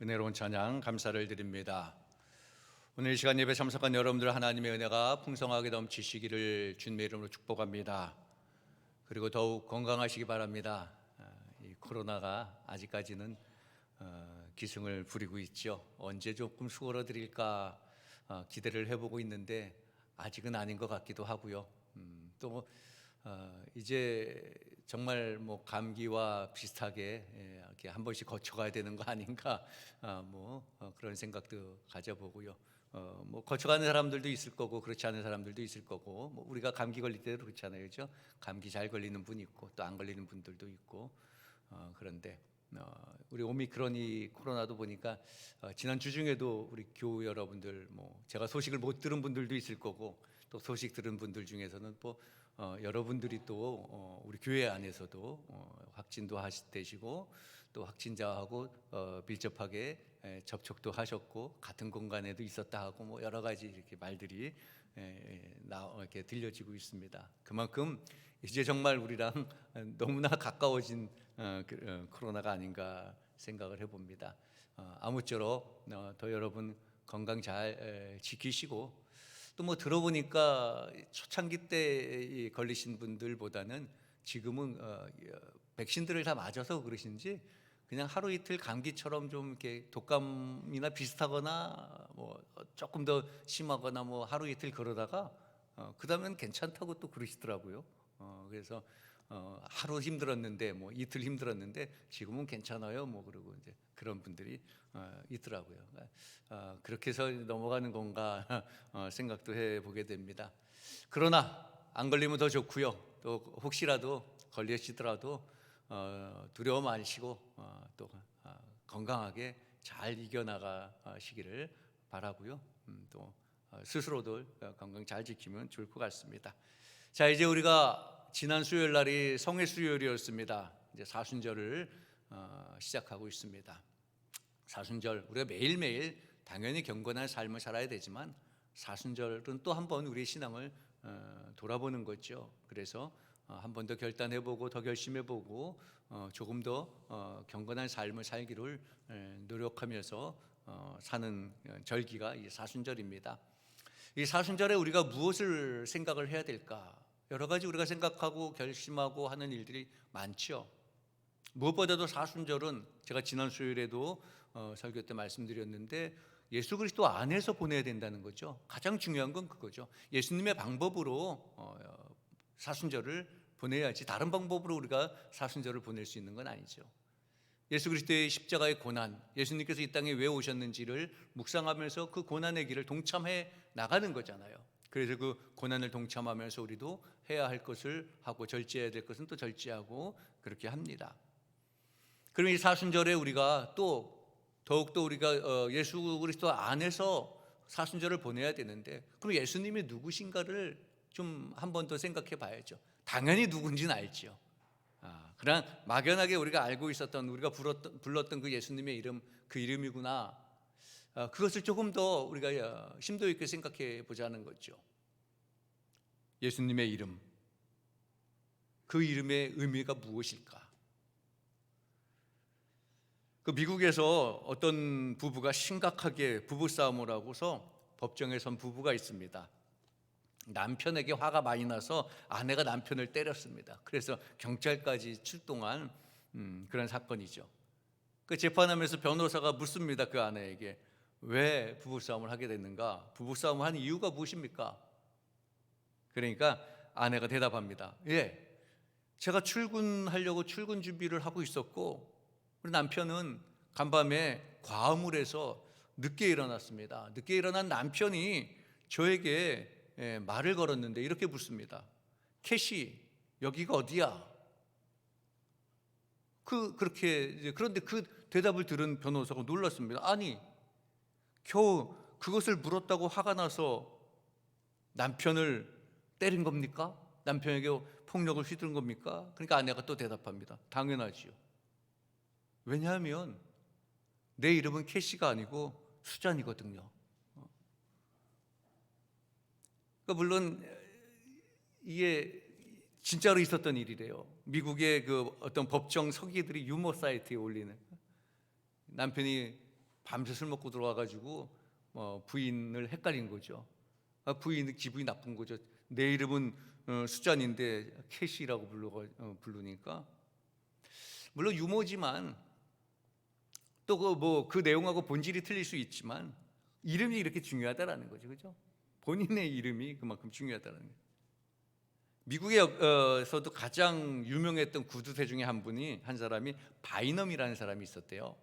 은혜로운 찬양 감사를 드립니다. 오늘 이 시간 예배 참석한 여러분들 하나님의 은혜가 풍성하게 넘치시기를 주님의 이름으로 축복합니다. 그리고 더욱 건강하시기 바랍니다. 이 코로나가 아직까지는 기승을 부리고 있죠. 언제 조금 수그러들일까 기대를 해보고 있는데 아직은 아닌 것 같기도 하고요. 또 이제 정말 뭐 감기와 비슷하게 이렇게 한 번씩 거쳐가야 되는 거 아닌가 그런 생각도 가져보고요. 뭐 거쳐가는 사람들도 있을 거고 그렇지 않은 사람들도 있을 거고 뭐 우리가 감기 걸릴 때도 그렇잖아요, 그렇죠? 감기 잘 걸리는 분이 있고 또 안 걸리는 분들도 있고 그런데 우리 오미크론이 코로나도 보니까 지난 주 중에도 우리 교우 여러분들 뭐 제가 소식을 못 들은 분들도 있을 거고 또 소식 들은 분들 중에서는 또 여러분들이 또 우리 교회 안에서도 확진도 되시고 또 확진자하고 밀접하게 접촉도 하셨고 같은 공간에도 있었다 하고 뭐 여러 가지 이렇게 말들이 이렇게 들려지고 있습니다. 그만큼 이제 정말 우리랑 너무나 가까워진 코로나가 아닌가 생각을 해봅니다. 아무쪼록 더 여러분 건강 잘 지키시고 또 뭐 들어보니까 초창기 때 걸리신 분들보다는 지금은 백신들을 다 맞아서 그러신지 그냥 하루 이틀 감기처럼 좀 이렇게 독감이나 비슷하거나 뭐 조금 더 심하거나 뭐 하루 이틀 그러다가 그다음엔 괜찮다고 또 그러시더라고요. 그래서 하루 힘들었는데 뭐 이틀 힘들었는데 지금은 괜찮아요. 뭐 그러고 이제 그런 분들이 있더라고요. 그렇게 해서 넘어가는 건가 생각도 해보게 됩니다. 그러나 안 걸리면 더 좋고요. 또 혹시라도 걸리시더라도 두려워 마시고 또 건강하게 잘 이겨나가시기를 바라고요. 또 스스로도 건강 잘 지키면 좋을 것 같습니다. 자, 이제 우리가 지난 수요일 날이 성의 수요일이었습니다. 이제 사순절을 시작하고 있습니다. 사순절 우리가 매일매일 당연히 경건한 삶을 살아야 되지만 사순절은 또 한 번 우리의 신앙을 돌아보는 거죠. 그래서 한 번 더 결단해보고 더 결심해보고 조금 더 경건한 삶을 살기를 노력하면서 사는 절기가 이 사순절입니다. 이 사순절에 우리가 무엇을 생각을 해야 될까? 여러 가지 우리가 생각하고 결심하고 하는 일들이 많죠. 무엇보다도 사순절은 제가 지난 수요일에도 설교 때 말씀드렸는데 예수 그리스도 안에서 보내야 된다는 거죠. 가장 중요한 건 그거죠. 예수님의 방법으로 사순절을 보내야지 다른 방법으로 우리가 사순절을 보낼 수 있는 건 아니죠. 예수 그리스도의 십자가의 고난, 예수님께서 이 땅에 왜 오셨는지를 묵상하면서 그 고난의 길을 동참해 나가는 거잖아요. 그래서 그 고난을 동참하면서 우리도 해야 할 것을 하고 절제해야 될 것은 또 절제하고 그렇게 합니다. 그럼 이 사순절에 우리가 또 더욱더 우리가 예수 그리스도 안에서 사순절을 보내야 되는데 그럼 예수님이 누구신가를 좀 한 번 더 생각해 봐야죠. 당연히 누군지는 알죠. 그냥 막연하게 우리가 알고 있었던 우리가 불렀던 그 예수님의 이름 그 이름이구나. 그것을 조금 더 우리가 심도 있게 생각해 보자는 거죠. 예수님의 이름, 그 이름의 의미가 무엇일까? 그 미국에서 어떤 부부가 심각하게 부부싸움을 하고서 법정에 선 부부가 있습니다. 남편에게 화가 많이 나서 아내가 남편을 때렸습니다. 그래서 경찰까지 출동한 그런 사건이죠. 그 재판하면서 변호사가 묻습니다. 그 아내에게 왜 부부싸움을 하게 됐는가? 부부싸움을 한 이유가 무엇입니까? 그러니까 아내가 대답합니다. 예, 제가 출근하려고 출근 준비를 하고 있었고 우리 남편은 간밤에 과음을 해서 늦게 일어났습니다. 늦게 일어난 남편이 저에게 말을 걸었는데 이렇게 묻습니다. 캐시, 여기가 어디야? 그런데 그 대답을 들은 변호사가 놀랐습니다. 아니, 겨우 그것을 물었다고 화가 나서 남편을 때린 겁니까? 남편에게 폭력을 휘두른 겁니까? 그러니까 아내가 또 대답합니다. 당연하지요. 왜냐하면 내 이름은 캐시가 아니고 수잔이거든요. 그러니까 물론 이게 진짜로 있었던 일이래요. 미국의 그 어떤 법정 서기들이 유머 사이트에 올리는 남편이 밤새 술 먹고 들어와가지고 부인을 헷갈린 거죠. 부인 기분이 나쁜 거죠. 내 이름은 수잔인데 캐시라고 부르니까. 물론 유머지만 또 그 내용하고 본질이 틀릴 수 있지만 이름이 이렇게 중요하다라는 거죠, 그죠? 본인의 이름이 그만큼 중요하다는 거예요. 미국에서도 가장 유명했던 구두쇠 중에 한 사람이 바이넘이라는 사람이 있었대요.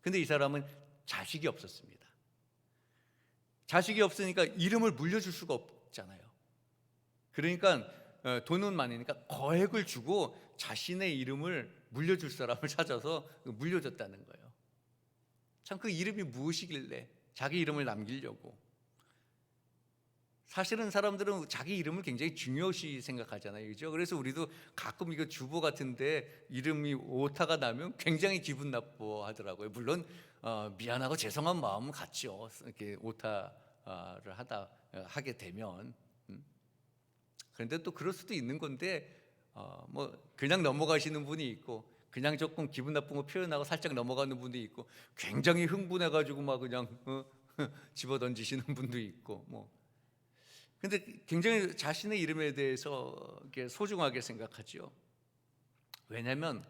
근데 이 사람은 자식이 없었습니다. 자식이 없으니까 이름을 물려줄 수가 없잖아요. 그러니까 돈은 많으니까 거액을 주고 자신의 이름을 물려줄 사람을 찾아서 물려줬다는 거예요. 참 그 이름이 무엇이길래 자기 이름을 남기려고. 사실은 사람들은 자기 이름을 굉장히 중요시 생각하잖아요, 그죠? 그래서 우리도 가끔 이거 주보 같은데 이름이 오타가 나면 굉장히 기분 나빠하더라고요. 물론 미안하고 죄송한 마음은 같죠. 이렇게 오타를 하게 되면. 그런데 또 그럴 수도 있는 건데 그냥 넘어가시는 분이 있고, 그냥 조금 기분 나쁜 거 표현하고 살짝 넘어가는 분도 있고, 굉장히 흥분해가지고 막 그냥 집어 던지시는 분도 있고 근데 굉장히 자신의 이름에 대해서 소중하게 생각하죠. 왜냐하면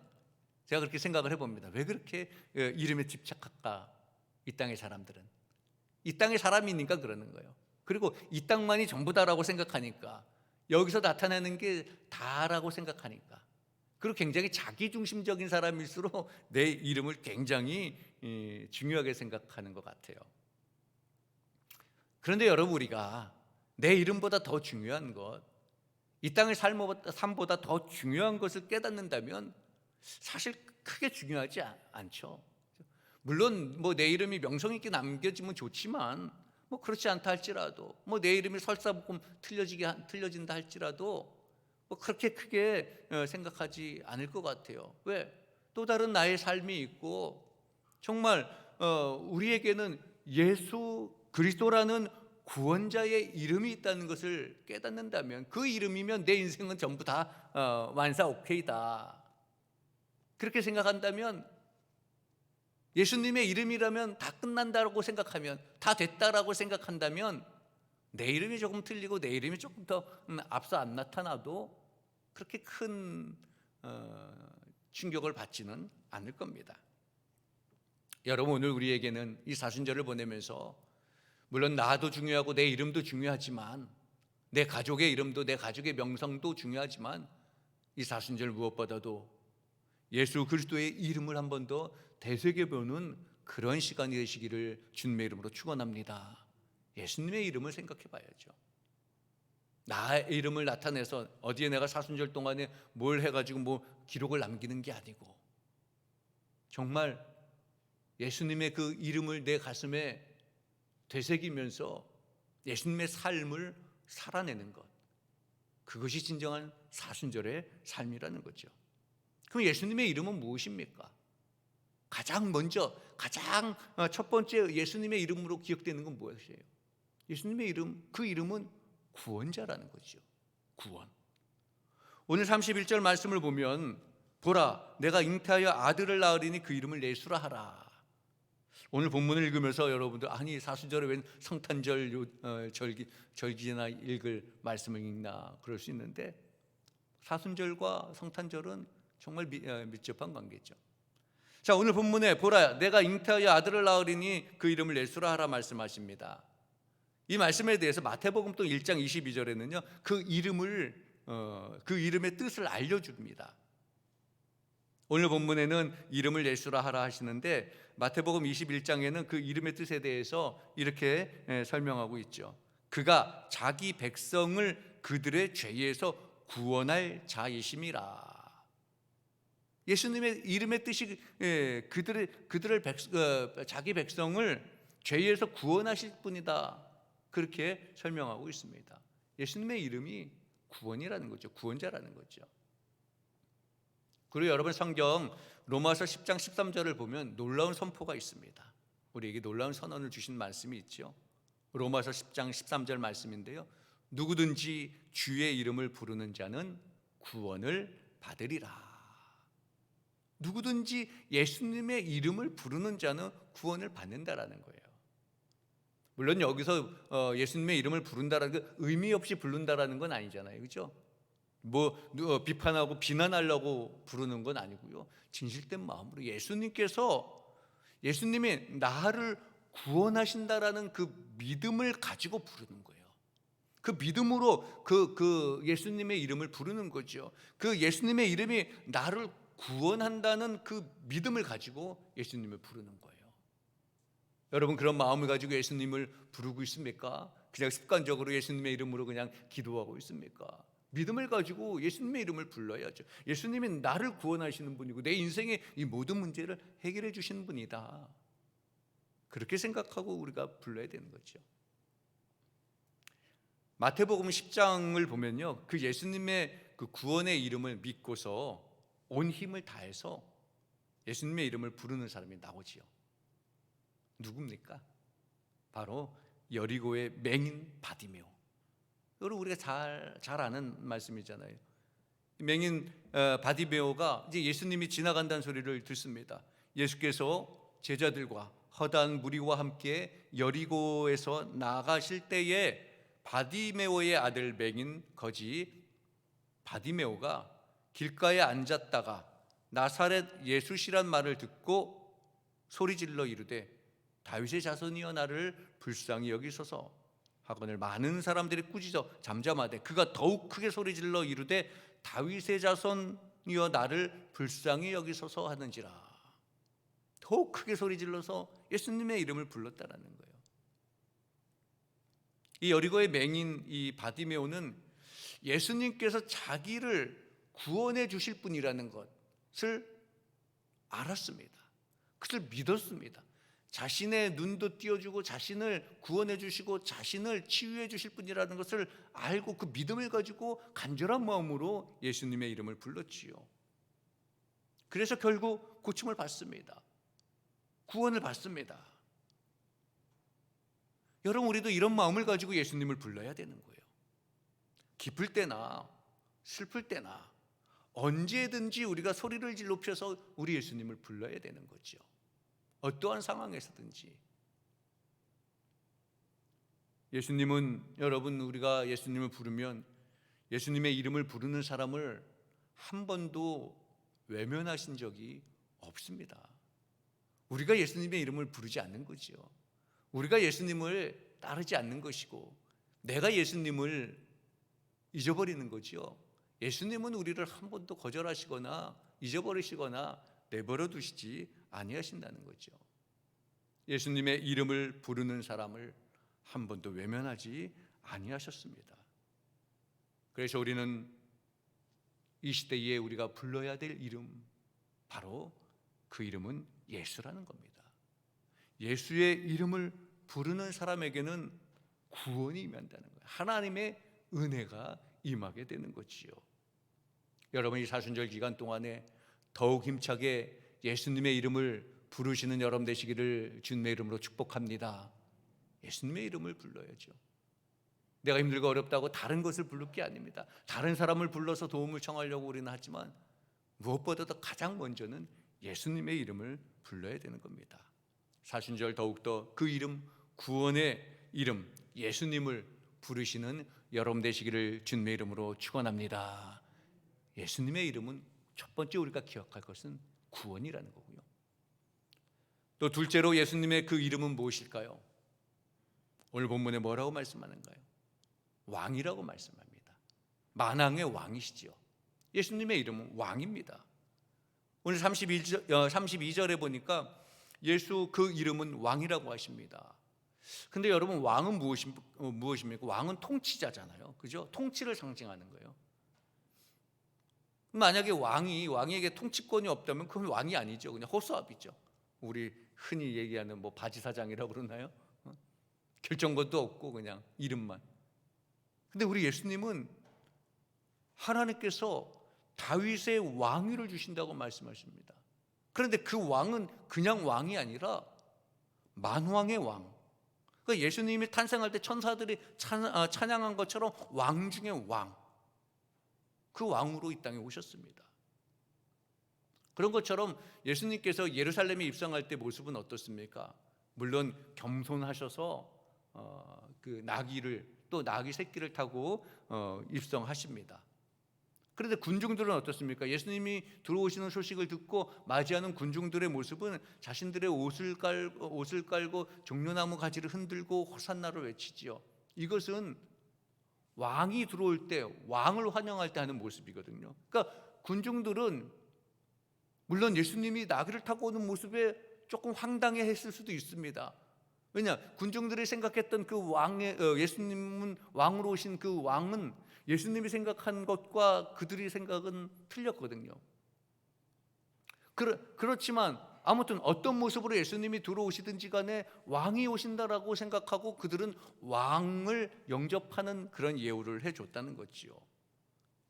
제가 그렇게 생각을 해봅니다. 왜 그렇게 이름에 집착할까? 이 땅의 사람들은 이 땅의 사람이니까 그러는 거예요. 그리고 이 땅만이 전부다라고 생각하니까, 여기서 나타나는 게 다라고 생각하니까, 그리고 굉장히 자기중심적인 사람일수록 내 이름을 굉장히 중요하게 생각하는 것 같아요. 그런데 여러분, 우리가 내 이름보다 더 중요한 것, 이 땅의 삶보다 더 중요한 것을 깨닫는다면 사실 크게 중요하지 않죠. 물론 내 이름이 명성 있게 남겨지면 좋지만 그렇지 않다 할지라도, 내 이름이 설사복음 틀려진다 할지라도 그렇게 크게 생각하지 않을 것 같아요. 왜? 또 다른 나의 삶이 있고, 정말 우리에게는 예수 그리스도라는 구원자의 이름이 있다는 것을 깨닫는다면, 그 이름이면 내 인생은 전부 다 완사 오케이다, 그렇게 생각한다면, 예수님의 이름이라면 다 끝난다고 생각하면, 다 됐다라고 생각한다면, 내 이름이 조금 틀리고 내 이름이 조금 더 앞서 안 나타나도 그렇게 큰 충격을 받지는 않을 겁니다. 여러분, 오늘 우리에게는 이 사순절을 보내면서 물론 나도 중요하고 내 이름도 중요하지만, 내 가족의 이름도, 내 가족의 명성도 중요하지만, 이 사순절 무엇보다도 예수 그리스도의 이름을 한 번 더 되새겨보는 그런 시간이 되시기를 주님의 이름으로 축원합니다. 예수님의 이름을 생각해 봐야죠. 나의 이름을 나타내서 어디에 내가 사순절 동안에 뭘 해가지고 기록을 남기는 게 아니고, 정말 예수님의 그 이름을 내 가슴에 되새기면서 예수님의 삶을 살아내는 것, 그것이 진정한 사순절의 삶이라는 거죠. 그럼 예수님의 이름은 무엇입니까? 가장 첫 번째 예수님의 이름으로 기억되는 건 무엇이에요? 예수님의 이름, 그 이름은 구원자라는 거죠. 구원. 오늘 31절 말씀을 보면, 보라, 내가 잉태하여 아들을 낳으리니 그 이름을 예수라 하라. 오늘 본문을 읽으면서 여러분들, 아니 사순절에 웬 성탄절 절기나 읽을 말씀을 읽나 그럴 수 있는데, 사순절과 성탄절은 정말 밀접한 관계죠. 자, 오늘 본문에 보라, 내가 잉태하여 아들을 낳으리니 그 이름을 예수라 하라 말씀하십니다. 이 말씀에 대해서 마태복음 또 1장 22절에는요 그 이름의 뜻을 알려줍니다. 오늘 본문에는 이름을 예수라 하라 하시는데, 마태복음 21장에는 그 이름의 뜻에 대해서 이렇게 설명하고 있죠. 그가 자기 백성을 그들의 죄에서 구원할 자이심이라. 예수님의 이름의 뜻이 자기 백성을 죄에서 구원하실 분이다, 그렇게 설명하고 있습니다. 예수님의 이름이 구원이라는 거죠. 구원자라는 거죠. 그리고 여러분, 성경 로마서 10장 13절을 보면 놀라운 선포가 있습니다. 우리에게 놀라운 선언을 주신 말씀이 있죠. 로마서 10장 13절 말씀인데요, 누구든지 주의 이름을 부르는 자는 구원을 받으리라. 누구든지 예수님의 이름을 부르는 자는 구원을 받는다라는 거예요. 물론 여기서 예수님의 이름을 부른다라는 게 의미 없이 부른다라는 건 아니잖아요, 그렇죠? 비판하고 비난하려고 부르는 건 아니고요. 진실된 마음으로 예수님이 나를 구원하신다라는 그 믿음을 가지고 부르는 거예요. 그 믿음으로 그 예수님의 이름을 부르는 거죠. 그 예수님의 이름이 나를 구원한다는 그 믿음을 가지고 예수님을 부르는 거예요. 여러분, 그런 마음을 가지고 예수님을 부르고 있습니까? 그냥 습관적으로 예수님의 이름으로 그냥 기도하고 있습니까? 믿음을 가지고 예수님의 이름을 불러야죠. 예수님이 나를 구원하시는 분이고 내 인생의 이 모든 문제를 해결해 주시는 분이다. 그렇게 생각하고 우리가 불러야 되는 거죠. 마태복음 10장을 보면요, 그 예수님의 그 구원의 이름을 믿고서 온 힘을 다해서 예수님의 이름을 부르는 사람이 나오지요. 누굽니까? 바로 여리고의 맹인 바디메오. 여러분, 우리가 잘 아는 말씀이잖아요. 맹인 바디메오가 이제 예수님이 지나간다는 소리를 듣습니다. 예수께서 제자들과 허다한 무리와 함께 여리고에서 나가실 때에 바디메오의 아들 맹인 거지 바디메오가 길가에 앉았다가 나사렛 예수시란 말을 듣고 소리질러 이르되 다윗의 자손이여 나를 불쌍히 여기소서 하거늘 많은 사람들이 꾸짖어 잠잠하되 그가 더욱 크게 소리질러 이르되 다윗의 자손이여 나를 불쌍히 여기소서 하는지라. 더욱 크게 소리질러서 예수님의 이름을 불렀다라는 거예요. 이 여리고의 맹인 이 바디메오는 예수님께서 자기를 구원해 주실 분이라는 것을 알았습니다. 그것을 믿었습니다. 자신의 눈도 띄워주고 자신을 구원해 주시고 자신을 치유해 주실 분이라는 것을 알고 그 믿음을 가지고 간절한 마음으로 예수님의 이름을 불렀지요. 그래서 결국 고침을 받습니다. 구원을 받습니다. 여러분, 우리도 이런 마음을 가지고 예수님을 불러야 되는 거예요. 기쁠 때나 슬플 때나 언제든지 우리가 소리를 높여서 우리 예수님을 불러야 되는 거죠. 어떠한 상황에서든지. 예수님은, 여러분, 우리가 예수님을 부르면 예수님의 이름을 부르는 사람을 한 번도 외면하신 적이 없습니다. 우리가 예수님의 이름을 부르지 않는 거죠. 우리가 예수님을 따르지 않는 것이고 내가 예수님을 잊어버리는 거죠. 예수님은 우리를 한 번도 거절하시거나 잊어버리시거나 내버려 두시지 아니하신다는 거죠. 예수님의 이름을 부르는 사람을 한 번도 외면하지 아니하셨습니다. 그래서 우리는 이 시대에 우리가 불러야 될 이름, 바로 그 이름은 예수라는 겁니다. 예수의 이름을 부르는 사람에게는 구원이 임한다는 거예요. 하나님의 은혜가 임하게 되는 거지요. 여러분, 이 사순절 기간 동안에 더욱 힘차게 예수님의 이름을 부르시는 여러분 되시기를 주님의 이름으로 축복합니다. 예수님의 이름을 불러야죠. 내가 힘들고 어렵다고 다른 것을 부를 게 아닙니다. 다른 사람을 불러서 도움을 청하려고 우리는 하지만 무엇보다도 가장 먼저는 예수님의 이름을 불러야 되는 겁니다. 사순절 더욱더 그 이름, 구원의 이름 예수님을 부르시는 여러분 되시기를 주님의 이름으로 축원합니다. 예수님의 이름은 첫 번째 우리가 기억할 것은 구원이라는 거고요. 또 둘째로 예수님의 그 이름은 무엇일까요? 오늘 본문에 뭐라고 말씀하는가요? 왕이라고 말씀합니다. 만왕의 왕이시지요. 예수님의 이름은 왕입니다. 오늘 32절에 보니까 예수 그 이름은 왕이라고 하십니다. 근데 여러분, 왕은 무엇입니까? 왕은 통치자잖아요. 그죠? 통치를 상징하는 거예요. 만약에 왕에게 통치권이 없다면 그건 왕이 아니죠. 그냥 허수아비죠. 우리 흔히 얘기하는 바지사장이라고 그러나요? 결정권도 없고 그냥 이름만. 근데 우리 예수님은 하나님께서 다윗의 왕위를 주신다고 말씀하십니다. 그런데 그 왕은 그냥 왕이 아니라 만왕의 왕. 그러니까 예수님이 탄생할 때 천사들이 찬양한 것처럼 왕 중의 왕. 그 왕으로 이 땅에 오셨습니다. 그런 것처럼 예수님께서 예루살렘에 입성할 때 모습은 어떻습니까? 물론 겸손하셔서 그 나귀를, 또 나귀 새끼를 타고 입성하십니다. 그런데 군중들은 어떻습니까? 예수님이 들어오시는 소식을 듣고 맞이하는 군중들의 모습은 자신들의 옷을 깔고 종려나무 가지를 흔들고 호산나를 외치지요. 이것은 왕이 들어올 때, 왕을 환영할 때 하는 모습이거든요. 그러니까 군중들은 물론 예수님이 나귀를 타고 오는 모습에 조금 황당해했을 수도 있습니다. 왜냐? 군중들이 생각했던 그 예수님은 왕으로 오신 그 왕은 예수님이 생각한 것과 그들의 생각은 틀렸거든요. 그렇지만 아무튼 어떤 모습으로 예수님이 들어오시든지 간에 왕이 오신다라고 생각하고 그들은 왕을 영접하는 그런 예우를 해줬다는 거지요.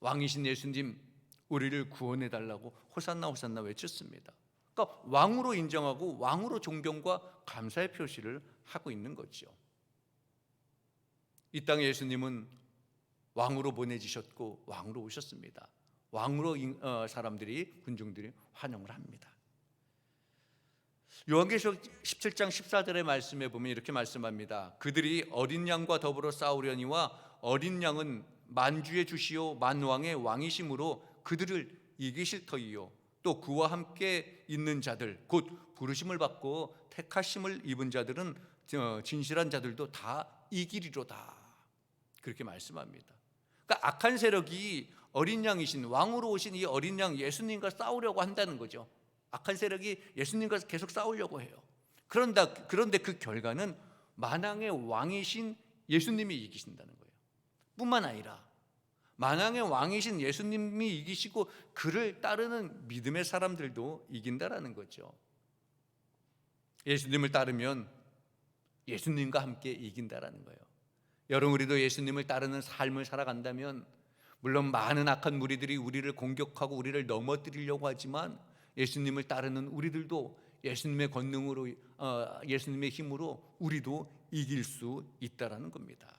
왕이신 예수님, 우리를 구원해 달라고 호산나 호산나 외쳤습니다. 그러니까 왕으로 인정하고 왕으로 존경과 감사의 표시를 하고 있는 거죠. 이 땅에 예수님은 왕으로 보내지셨고 왕으로 오셨습니다. 왕으로 사람들이, 군중들이 환영을 합니다. 요한계시록 17장 14절의 말씀에 보면 이렇게 말씀합니다. 그들이 어린 양과 더불어 싸우려니와 어린 양은 만주의 주시오 만왕의 왕이심으로 그들을 이기실 터이요 또 그와 함께 있는 자들 곧 부르심을 받고 택하심을 입은 자들은 진실한 자들도 다 이기리로다. 그렇게 말씀합니다. 그러니까 악한 세력이 어린 양이신 왕으로 오신 이 어린 양 예수님과 싸우려고 한다는 거죠. 악한 세력이 예수님과 계속 싸우려고 해요. 그런데 그 결과는 만왕의 왕이신 예수님이 이기신다는 거예요. 뿐만 아니라 만왕의 왕이신 예수님이 이기시고 그를 따르는 믿음의 사람들도 이긴다라는 거죠. 예수님을 따르면 예수님과 함께 이긴다라는 거예요. 여러분, 우리도 예수님을 따르는 삶을 살아간다면 물론 많은 악한 무리들이 우리를 공격하고 우리를 넘어뜨리려고 하지만 예수님을 따르는 우리들도 예수님의 권능으로, 예수님의 힘으로 우리도 이길 수 있다라는 겁니다.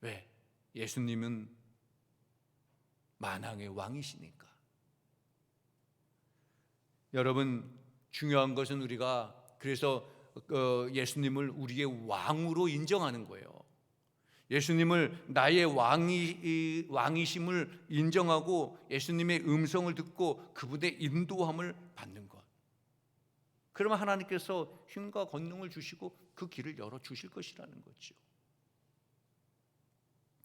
왜? 예수님은 만왕의 왕이시니까. 여러분, 중요한 것은 우리가 그래서 예수님을 우리의 왕으로 인정하는 거예요. 예수님을 나의 왕이심을 인정하고 예수님의 음성을 듣고 그분의 인도함을 받는 것. 그러면 하나님께서 힘과 권능을 주시고 그 길을 열어주실 것이라는 거죠.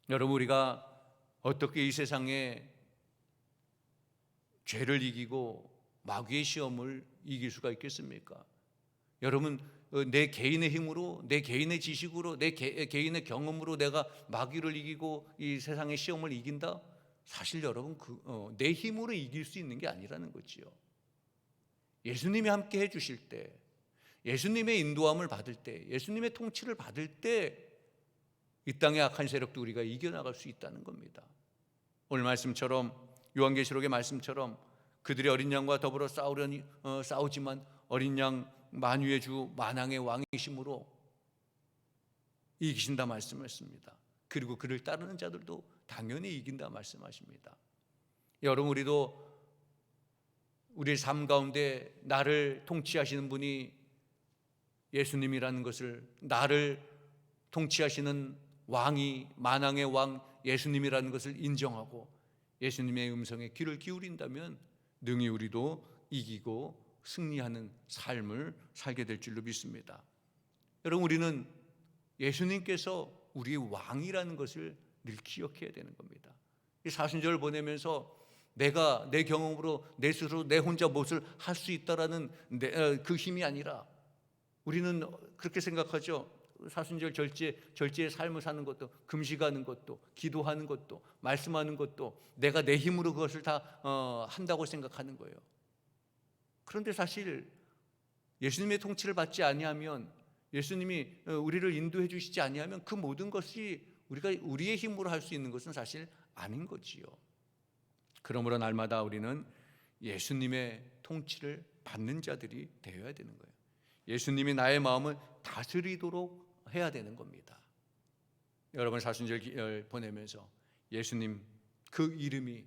여러분, 우리가 어떻게 이 세상에 죄를 이기고 마귀의 시험을 이길 수가 있겠습니까? 여러분, 내 개인의 힘으로, 내 개인의 지식으로, 내 개인의 경험으로 내가 마귀를 이기고 이 세상의 시험을 이긴다? 사실 여러분, 내 힘으로 이길 수 있는 게 아니라는 거지요. 예수님이 함께 해주실 때, 예수님의 인도함을 받을 때, 예수님의 통치를 받을 때 이 땅의 악한 세력도 우리가 이겨나갈 수 있다는 겁니다. 오늘 말씀처럼, 요한계시록의 말씀처럼 그들이 어린 양과 더불어 싸우지만 어린 양 만유의 주 만왕의 왕이심으로 이기신다 말씀했습니다. 그리고 그를 따르는 자들도 당연히 이긴다 말씀하십니다. 여러분, 우리도 우리의 삶 가운데 나를 통치하시는 분이 예수님이라는 것을, 나를 통치하시는 왕이 만왕의 왕 예수님이라는 것을 인정하고 예수님의 음성에 귀를 기울인다면 능히 우리도 이기고 승리하는 삶을 살게 될 줄로 믿습니다. 여러분, 우리는 예수님께서 우리의 왕이라는 것을 늘 기억해야 되는 겁니다. 이 사순절을 보내면서 내가 내 경험으로 내 스스로 내 혼자 무엇을 할 수 있다라는 그 힘이 아니라 우리는 그렇게 생각하죠. 사순절 절제의 삶을 사는 것도, 금식하는 것도, 기도하는 것도, 말씀하는 것도 내가 내 힘으로 그것을 다 한다고 생각하는 거예요. 그런데 사실 예수님의 통치를 받지 아니하면, 예수님이 우리를 인도해 주시지 아니하면 그 모든 것이 우리가 우리의 힘으로 할 수 있는 것은 사실 아닌 거지요. 그러므로 날마다 우리는 예수님의 통치를 받는 자들이 되어야 되는 거예요. 예수님이 나의 마음을 다스리도록 해야 되는 겁니다. 여러분, 사순절 보내면서 예수님 그 이름이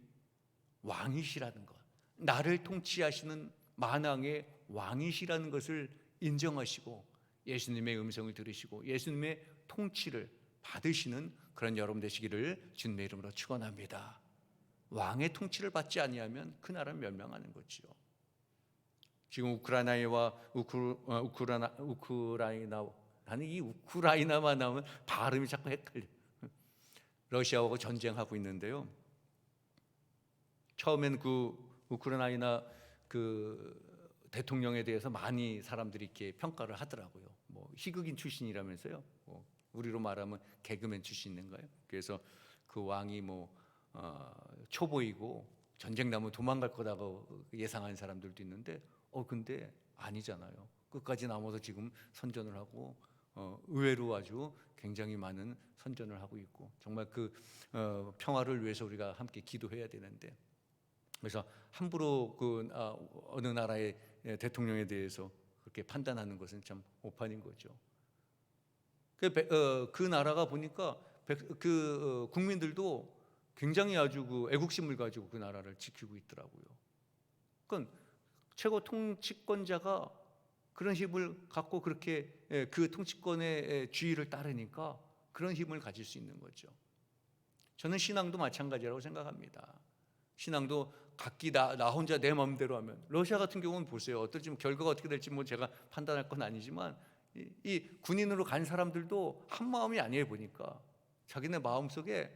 왕이시라는 것, 나를 통치하시는 만왕의 왕이시라는 것을 인정하시고 예수님의 음성을 들으시고 예수님의 통치를 받으시는 그런 여러분 되시기를 주님의 이름으로 축원합니다. 왕의 통치를 받지 아니하면 그 나라는 멸망하는 거지요. 지금 나는 이 우크라이나만 나오면 발음이 자꾸 헷갈려. 러시아하고 전쟁하고 있는데요. 처음엔 그 우크라이나 그 대통령에 대해서 많이 사람들이 이렇게 평가를 하더라고요. 뭐 희극인 출신이라면서요. 우리로 말하면 개그맨 출신인가요? 그래서 그 왕이 초보이고 전쟁 나면 도망갈 거다고 예상한 사람들도 있는데 근데 아니잖아요. 끝까지 남아서 지금 선전을 하고 의외로 아주 굉장히 많은 선전을 하고 있고 정말 그 평화를 위해서 우리가 함께 기도해야 되는데 그래서 함부로 어느 나라의 대통령에 대해서 그렇게 판단하는 것은 참 오판인 거죠. 그 나라가 보니까 국민들도 굉장히 아주 그 애국심을 가지고 그 나라를 지키고 있더라고요. 그러니까 최고 통치권자가 그런 힘을 갖고 그렇게 그 통치권의 주의를 따르니까 그런 힘을 가질 수 있는 거죠. 저는 신앙도 마찬가지라고 생각합니다. 신앙도 각기 나 혼자 내 마음대로 하면 러시아 같은 경우는 보세요. 어떨지 결과가 어떻게 될지 제가 판단할 건 아니지만 이 군인으로 간 사람들도 한 마음이 아니에요. 보니까 자기네 마음속에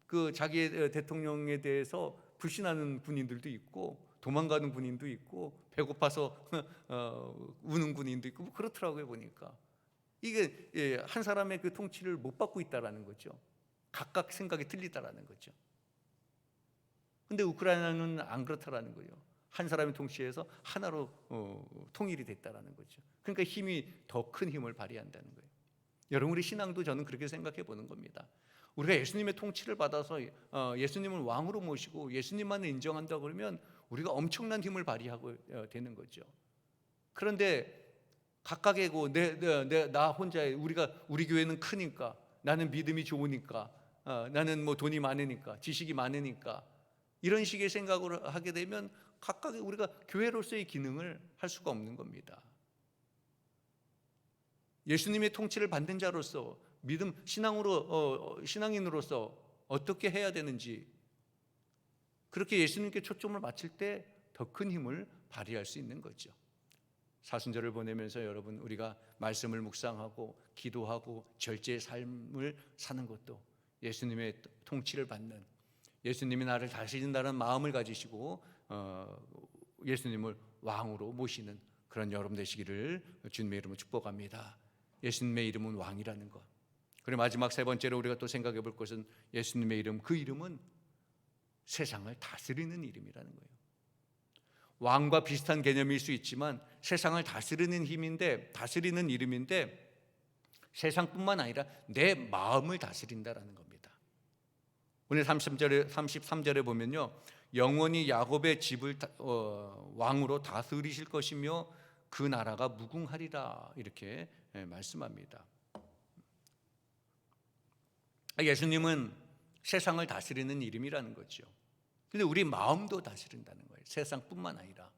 그 자기의 대통령에 대해서 불신하는 군인들도 있고 도망가는 군인도 있고 배고파서 우는 군인도 있고 그렇더라고요. 보니까 이게 한 사람의 그 통치를 못 받고 있다라는 거죠. 각각 생각이 틀리다라는 거죠. 근데 우크라이나는 안 그렇다라는 거예요. 한 사람의 통치에서 하나로 통일이 됐다라는 거죠. 그러니까 힘이 더 큰 힘을 발휘한다는 거예요. 여러분 우리 신앙도 저는 그렇게 생각해 보는 겁니다. 우리가 예수님의 통치를 받아서 예수님을 왕으로 모시고 예수님만을 인정한다 그러면 우리가 엄청난 힘을 발휘하고 되는 거죠. 그런데 각각의 나 혼자의 우리 교회는 크니까 나는 믿음이 좋으니까 나는 돈이 많으니까 지식이 많으니까 이런 식의 생각을 하게 되면 각각의 우리가 교회로서의 기능을 할 수가 없는 겁니다. 예수님의 통치를 받는 자로서 신앙인으로서 어떻게 해야 되는지 그렇게 예수님께 초점을 맞출 때 더 큰 힘을 발휘할 수 있는 거죠. 사순절을 보내면서 여러분 우리가 말씀을 묵상하고 기도하고 절제의 삶을 사는 것도 예수님의 통치를 받는 예수님이 나를 다스린다는 마음을 가지시고 예수님을 왕으로 모시는 그런 여러분 되시기를 주님의 이름으로 축복합니다. 예수님의 이름은 왕이라는 것. 그리고 마지막 세 번째로 우리가 또 생각해 볼 것은 예수님의 이름, 그 이름은 세상을 다스리는 이름이라는 거예요. 왕과 비슷한 개념일 수 있지만 세상을 다스리는 이름인데 세상뿐만 아니라 내 마음을 다스린다라는 겁니다. 오늘 33절에 보면요, 영원히 야곱의 집을 왕으로 다스리실 것이며 그 나라가 무궁하리라 이렇게 말씀합니다. 예수님은 세상을 다스리는 이름이라는 거죠. 근데 우리 마음도 다스린다는 거예요. 세상뿐만 아니라.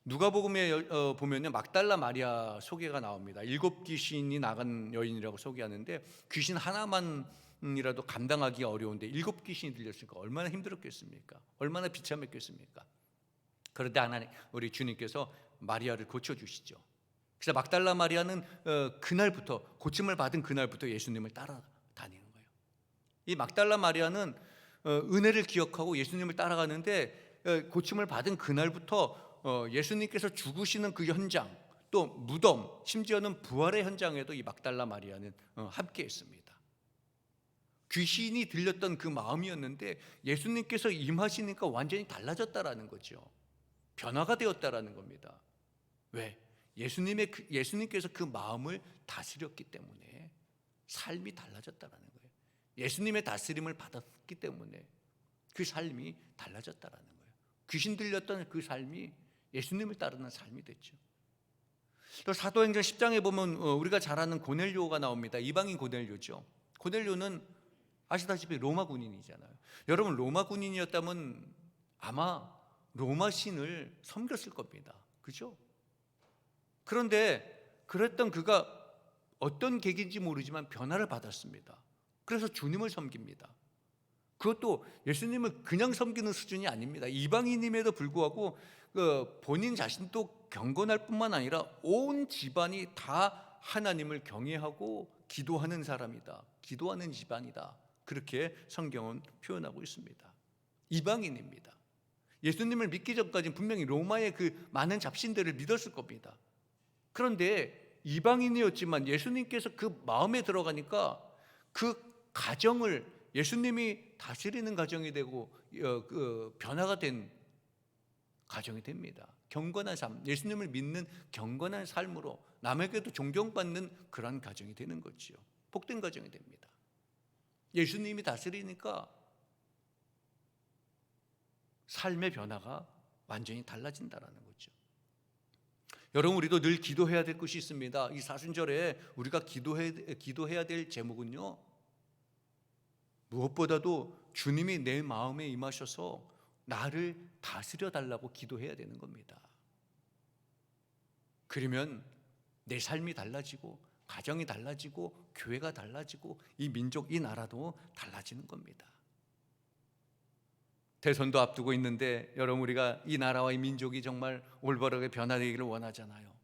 누가복음에 보면요, 막달라 마리아 소개가 나옵니다. 7 귀신이 나간 여인이라고 소개하는데 귀신 하나만이라도 감당하기 어려운데 7 귀신이 들렸으니까 얼마나 힘들었겠습니까? 얼마나 비참했겠습니까? 그런데 하나님, 우리 주님께서 마리아를 고쳐주시죠. 그래서 막달라 마리아는 그날부터, 고침을 받은 그날부터 예수님을 따라다니는 거예요. 이 막달라 마리아는 은혜를 기억하고 예수님을 따라가는데 고침을 받은 그날부터 예수님께서 죽으시는 그 현장, 또 무덤, 심지어는 부활의 현장에도 이 막달라 마리아는 함께 했습니다. 귀신이 들렸던 그 마음이었는데 예수님께서 임하시니까 완전히 달라졌다라는 거죠. 변화가 되었다라는 겁니다. 왜? 예수님께서 그 마음을 다스렸기 때문에 삶이 달라졌다라는 거예요. 예수님의 다스림을 받았기 때문에 그 삶이 달라졌다라는 거예요. 귀신 들렸던 그 삶이 예수님을 따르는 삶이 됐죠. 또 사도행전 10장에 보면 우리가 잘 아는 고넬료가 나옵니다. 이방인 고넬료죠. 고넬료는 아시다시피 로마 군인이잖아요. 여러분, 로마 군인이었다면 아마 로마 신을 섬겼을 겁니다. 그죠? 그런데 그랬던 그가 어떤 계기인지 모르지만 변화를 받았습니다. 그래서 주님을 섬깁니다. 그것도 예수님을 그냥 섬기는 수준이 아닙니다. 이방인임에도 불구하고 본인 자신도 경건할 뿐만 아니라 온 집안이 다 하나님을 경외하고 기도하는 사람이다. 기도하는 집안이다. 그렇게 성경은 표현하고 있습니다. 이방인입니다. 예수님을 믿기 전까지는 분명히 로마의 그 많은 잡신들을 믿었을 겁니다. 그런데 이방인이었지만 예수님께서 그 마음에 들어가니까 그 가정을 예수님이 다스리는 가정이 되고 변화가 된 가정이 됩니다. 경건한 삶, 예수님을 믿는 경건한 삶으로 남에게도 존경받는 그런 가정이 되는 거지요. 복된 가정이 됩니다. 예수님이 다스리니까 삶의 변화가 완전히 달라진다는 거죠. 여러분, 우리도 늘 기도해야 될 것이 있습니다. 이 사순절에 우리가 기도해야 될 제목은요, 무엇보다도 주님이 내 마음에 임하셔서 나를 다스려 달라고 기도해야 되는 겁니다. 그러면 내 삶이 달라지고 가정이 달라지고 교회가 달라지고 이 민족, 이 나라도 달라지는 겁니다. 대선도 앞두고 있는데 여러분, 우리가 이 나라와 이 민족이 정말 올바르게 변화되기를 원하잖아요.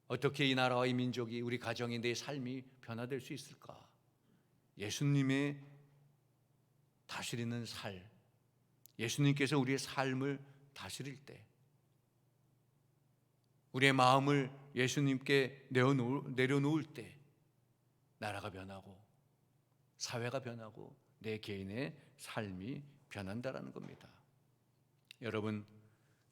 어떻게 이 나라와 이 민족이, 우리 가정이, 내 삶이 변화될 수 있을까? 예수님의 다스리는 삶, 예수님께서 우리의 삶을 다스릴 때, 우리의 마음을 예수님께 내려놓을 때 나라가 변하고 사회가 변하고 내 개인의 삶이 변한다라는 겁니다. 여러분,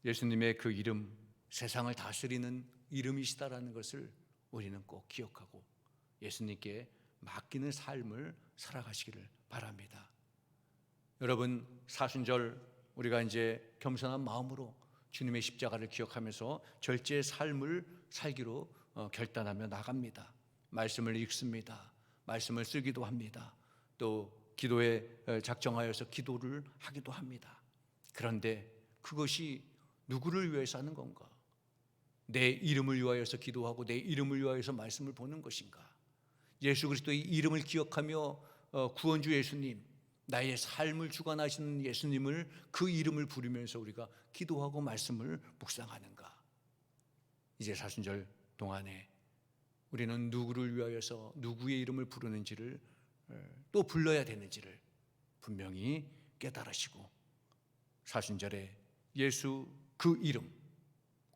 예수님의 그 이름, 세상을 다스리는 이름이시다라는 것을 우리는 꼭 기억하고 예수님께 맡기는 삶을 살아가시기를 바랍니다. 여러분, 사순절 우리가 이제 겸손한 마음으로 주님의 십자가를 기억하면서 절제의 삶을 살기로 결단하며 나갑니다. 말씀을 읽습니다. 말씀을 쓰기도 합니다. 또 기도에 작정하여서 기도를 하기도 합니다. 그런데 그것이 누구를 위해서 하는 건가? 내 이름을 위하여서 기도하고 내 이름을 위하여서 말씀을 보는 것인가? 예수 그리스도의 이름을 기억하며 구원주 예수님, 나의 삶을 주관하시는 예수님을, 그 이름을 부르면서 우리가 기도하고 말씀을 묵상하는가? 이제 사순절 동안에 우리는 누구를 위하여서 누구의 이름을 부르는지를, 또 불러야 되는지를 분명히 깨달으시고 사순절에 예수 그 이름,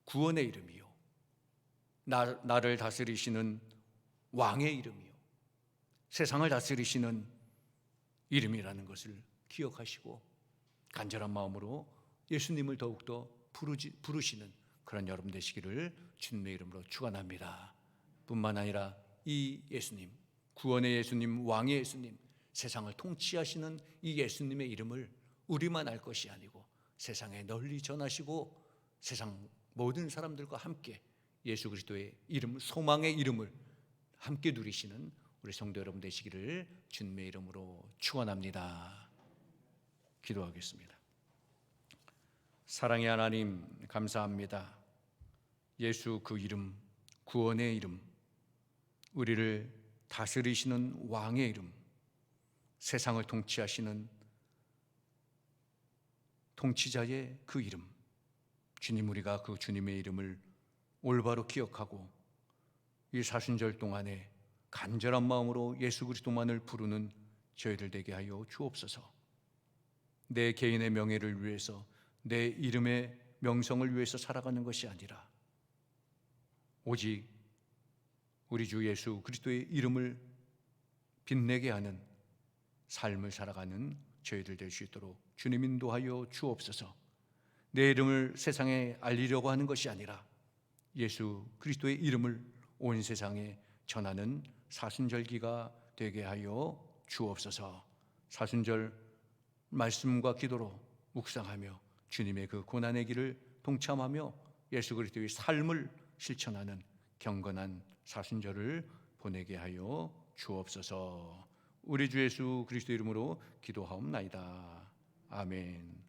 구원의 이름이요, 나를 다스리시는 왕의 이름이요, 세상을 다스리시는 이름이라는 것을 기억하시고 간절한 마음으로 예수님을 더욱더 부르시는 그런 여러분 되시기를 주님의 이름으로 축원합니다. 뿐만 아니라 이 예수님, 구원의 예수님, 왕의 예수님, 세상을 통치하시는 이 예수님의 이름을 우리만 알 것이 아니고 세상에 널리 전하시고 세상 모든 사람들과 함께 예수 그리스도의 이름, 소망의 이름을 함께 누리시는 우리 성도 여러분 되시기를 주님의 이름으로 축원합니다. 기도하겠습니다. 사랑의 하나님, 감사합니다. 예수 그 이름, 구원의 이름, 우리를 다스리시는 왕의 이름, 세상을 통치하시는 통치자의 그 이름, 주님, 우리가 그 주님의 이름을 올바로 기억하고 이 사순절 동안에 간절한 마음으로 예수 그리스도만을 부르는 저희들 되게 하여 주옵소서. 내 개인의 명예를 위해서, 내 이름의 명성을 위해서 살아가는 것이 아니라 오직 우리 주 예수 그리스도의 이름을 빛내게 하는 삶을 살아가는 저희들 될 수 있도록 주님 인도하여 주옵소서. 내 이름을 세상에 알리려고 하는 것이 아니라 예수 그리스도의 이름을 온 세상에 전하는 사순절기가 되게 하여 주옵소서. 사순절 말씀과 기도로 묵상하며 주님의 그 고난의 길을 동참하며 예수 그리스도의 삶을 실천하는 경건한 사순절을 보내게 하여 주옵소서. 우리 주 예수 그리스도 이름으로 기도하옵나이다. 아멘.